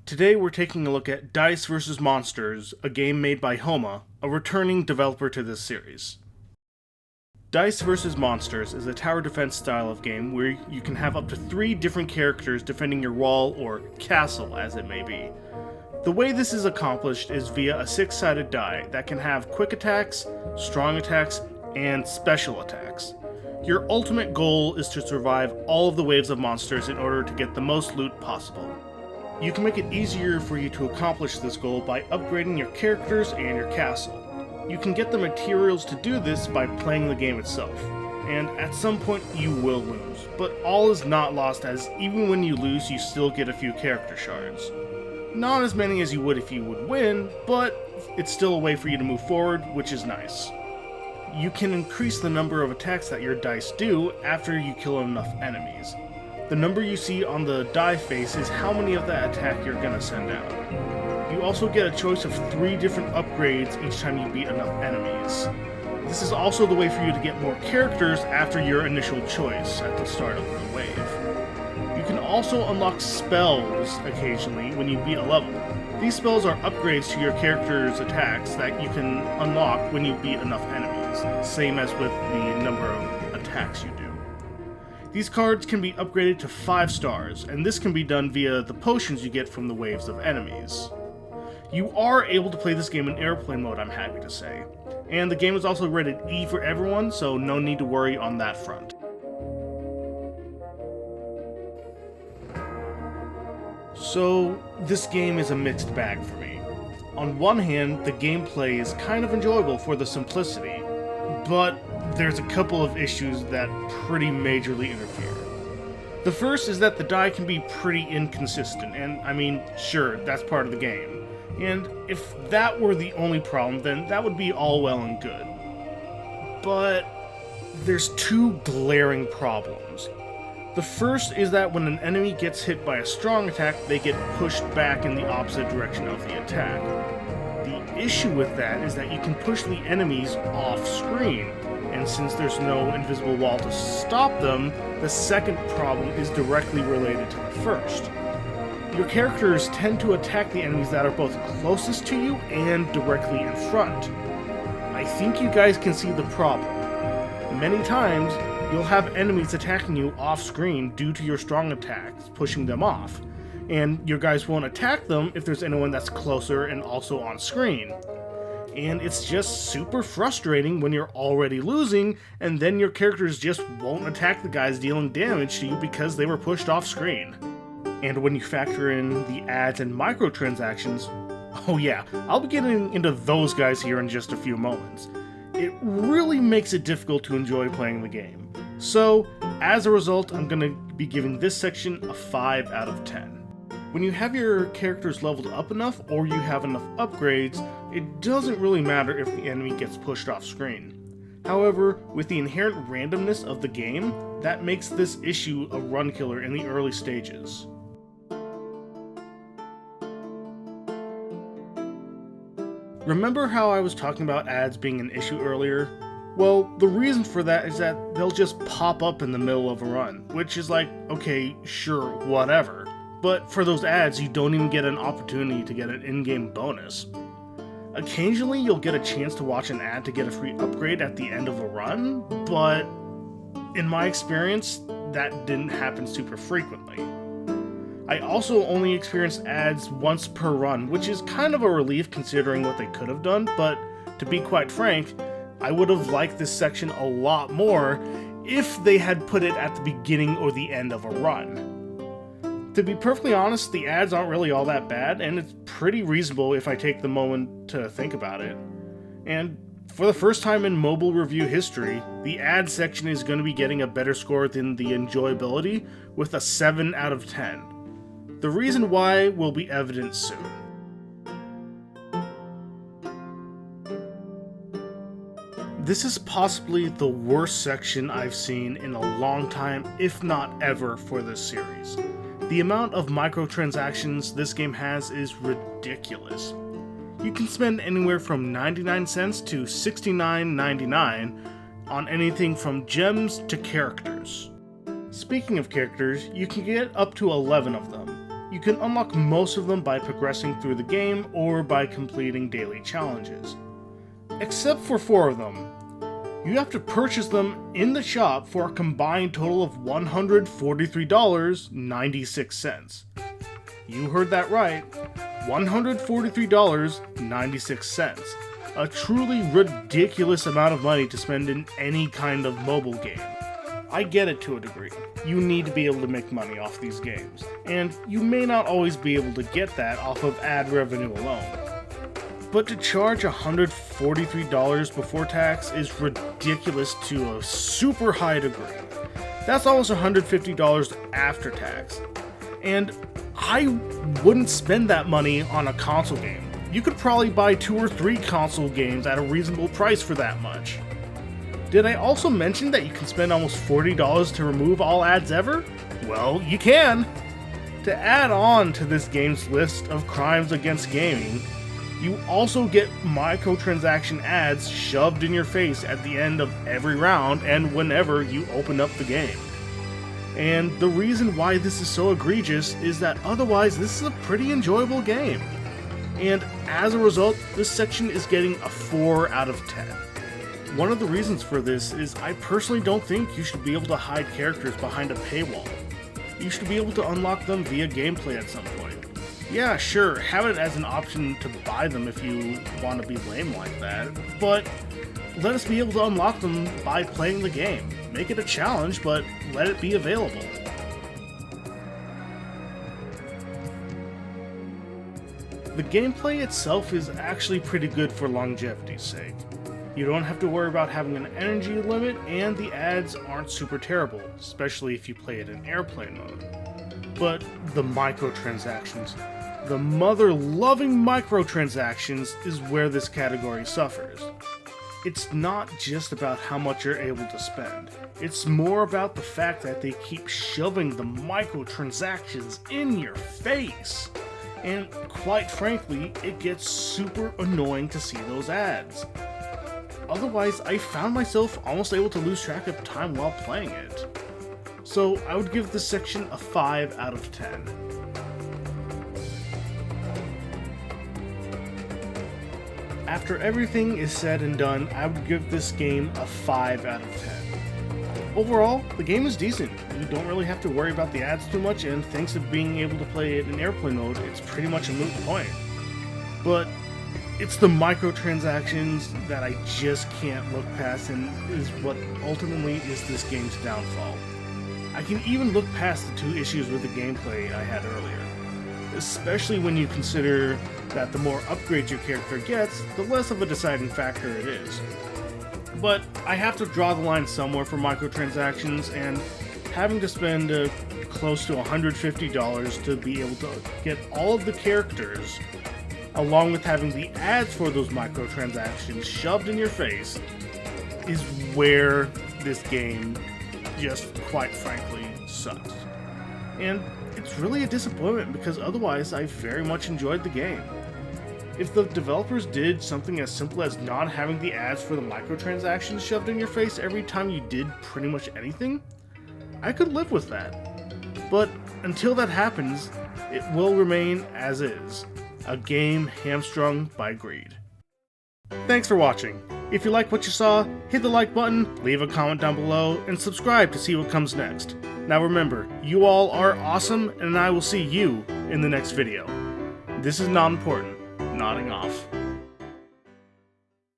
Today we're taking a look at Dice vs. Monsters, a game made by Homa, a returning developer to this series. Dice vs. Monsters is a tower defense style of game where you can have up to 3 different characters defending your wall or castle as it may be. The way this is accomplished is via a 6-sided die that can have quick attacks, strong attacks, and special attacks. Your ultimate goal is to survive all of the waves of monsters in order to get the most loot possible. You can make it easier for you to accomplish this goal by upgrading your characters and your castle. You can get the materials to do this by playing the game itself, and at some point you will lose, but all is not lost as even when you lose you still get a few character shards. Not as many as you would if you would win, but it's still a way for you to move forward, which is nice. You can increase the number of attacks that your dice do after you kill enough enemies. The number you see on the die face is how many of that attack you're going to send out. You also get a choice of 3 different upgrades each time you beat enough enemies. This is also the way for you to get more characters after your initial choice at the start of the wave. You can also unlock spells occasionally when you beat a level. These spells are upgrades to your character's attacks that you can unlock when you beat enough enemies, same as with the number of attacks you do. These cards can be upgraded to 5 stars, and this can be done via the potions you get from the waves of enemies. You are able to play this game in airplane mode, I'm happy to say, and the game is also rated E for everyone, so no need to worry on that front. So, this game is a mixed bag for me. On one hand, the gameplay is kind of enjoyable for the simplicity, but there's a couple of issues that pretty majorly interfere. The first is that the die can be pretty inconsistent, and I mean, sure, that's part of the game. And if that were the only problem, then that would be all well and good. But there's 2 glaring problems. The first is that when an enemy gets hit by a strong attack, they get pushed back in the opposite direction of the attack. The issue with that is that you can push the enemies off screen, and since there's no invisible wall to stop them, the second problem is directly related to the first. Your characters tend to attack the enemies that are both closest to you and directly in front. I think you guys can see the problem. Many times, you'll have enemies attacking you off screen due to your strong attacks, pushing them off, and your guys won't attack them if there's anyone that's closer and also on screen. And it's just super frustrating when you're already losing, and then your characters just won't attack the guys dealing damage to you because they were pushed off screen. And when you factor in the ads and microtransactions, oh yeah, I'll be getting into those guys here in just a few moments. It really makes it difficult to enjoy playing the game. So, as a result, I'm going to be giving this section a 5 out of 10. When you have your characters leveled up enough, or you have enough upgrades, it doesn't really matter if the enemy gets pushed off screen. However, with the inherent randomness of the game, that makes this issue a run killer in the early stages. Remember how I was talking about ads being an issue earlier? Well, the reason for that is that they'll just pop up in the middle of a run, which is like, okay, sure, whatever. But for those ads, you don't even get an opportunity to get an in-game bonus. Occasionally, you'll get a chance to watch an ad to get a free upgrade at the end of a run, but in my experience, that didn't happen super frequently. I also only experienced ads once per run, which is kind of a relief considering what they could have done, but to be quite frank, I would have liked this section a lot more if they had put it at the beginning or the end of a run. To be perfectly honest, the ads aren't really all that bad, and it's pretty reasonable if I take the moment to think about it. And for the first time in mobile review history, the ad section is going to be getting a better score than the enjoyability with a 7 out of 10. The reason why will be evident soon. This is possibly the worst section I've seen in a long time, if not ever, for this series. The amount of microtransactions this game has is ridiculous. You can spend anywhere from 99 cents to $69.99 on anything from gems to characters. Speaking of characters, you can get up to 11 of them. You can unlock most of them by progressing through the game or by completing daily challenges. Except for 4 of them. You have to purchase them in the shop for a combined total of $143.96. You heard that right, $143.96. A truly ridiculous amount of money to spend in any kind of mobile game. I get it to a degree. You need to be able to make money off these games, and you may not always be able to get that off of ad revenue alone. But to charge $143 before tax is ridiculous to a super high degree. That's almost $150 after tax. And I wouldn't spend that money on a console game. You could probably buy 2 or 3 console games at a reasonable price for that much. Did I also mention that you can spend almost $40 to remove all ads ever? Well, you can! To add on to this game's list of crimes against gaming, you also get microtransaction ads shoved in your face at the end of every round and whenever you open up the game. And the reason why this is so egregious is that otherwise this is a pretty enjoyable game. And as a result, this section is getting a 4 out of 10. One of the reasons for this is I personally don't think you should be able to hide characters behind a paywall. You should be able to unlock them via gameplay at some point. Yeah, sure, have it as an option to buy them if you want to be lame like that, but let us be able to unlock them by playing the game. Make it a challenge, but let it be available. The gameplay itself is actually pretty good for longevity's sake. You don't have to worry about having an energy limit, and the ads aren't super terrible, especially if you play it in airplane mode. But the microtransactions, the mother-loving microtransactions, is where this category suffers. It's not just about how much you're able to spend. It's more about the fact that they keep shoving the microtransactions in your face. And quite frankly, it gets super annoying to see those ads. Otherwise, I found myself almost able to lose track of time while playing it. So I would give this section a 5 out of 10. After everything is said and done, I would give this game a 5 out of 10. Overall, the game is decent. You don't really have to worry about the ads too much, and thanks to being able to play it in airplane mode, it's pretty much a moot point. But it's the microtransactions that I just can't look past, and is what ultimately is this game's downfall. I can even look past the 2 issues with the gameplay I had earlier, especially when you consider that the more upgrades your character gets, the less of a deciding factor it is. But I have to draw the line somewhere for microtransactions, and having to spend close to $150 to be able to get all of the characters, along with having the ads for those microtransactions shoved in your face, is where this game just, quite frankly, sucks. And it's really a disappointment because otherwise I very much enjoyed the game. If the developers did something as simple as not having the ads for the microtransactions shoved in your face every time you did pretty much anything, I could live with that. But until that happens, it will remain as is. A game hamstrung by greed. Thanks for watching. If you like what you saw, hit the like button, leave a comment down below, and subscribe to see what comes next. Now remember, you all are awesome, and I will see you in the next video. This is NodmPortant, nodding off.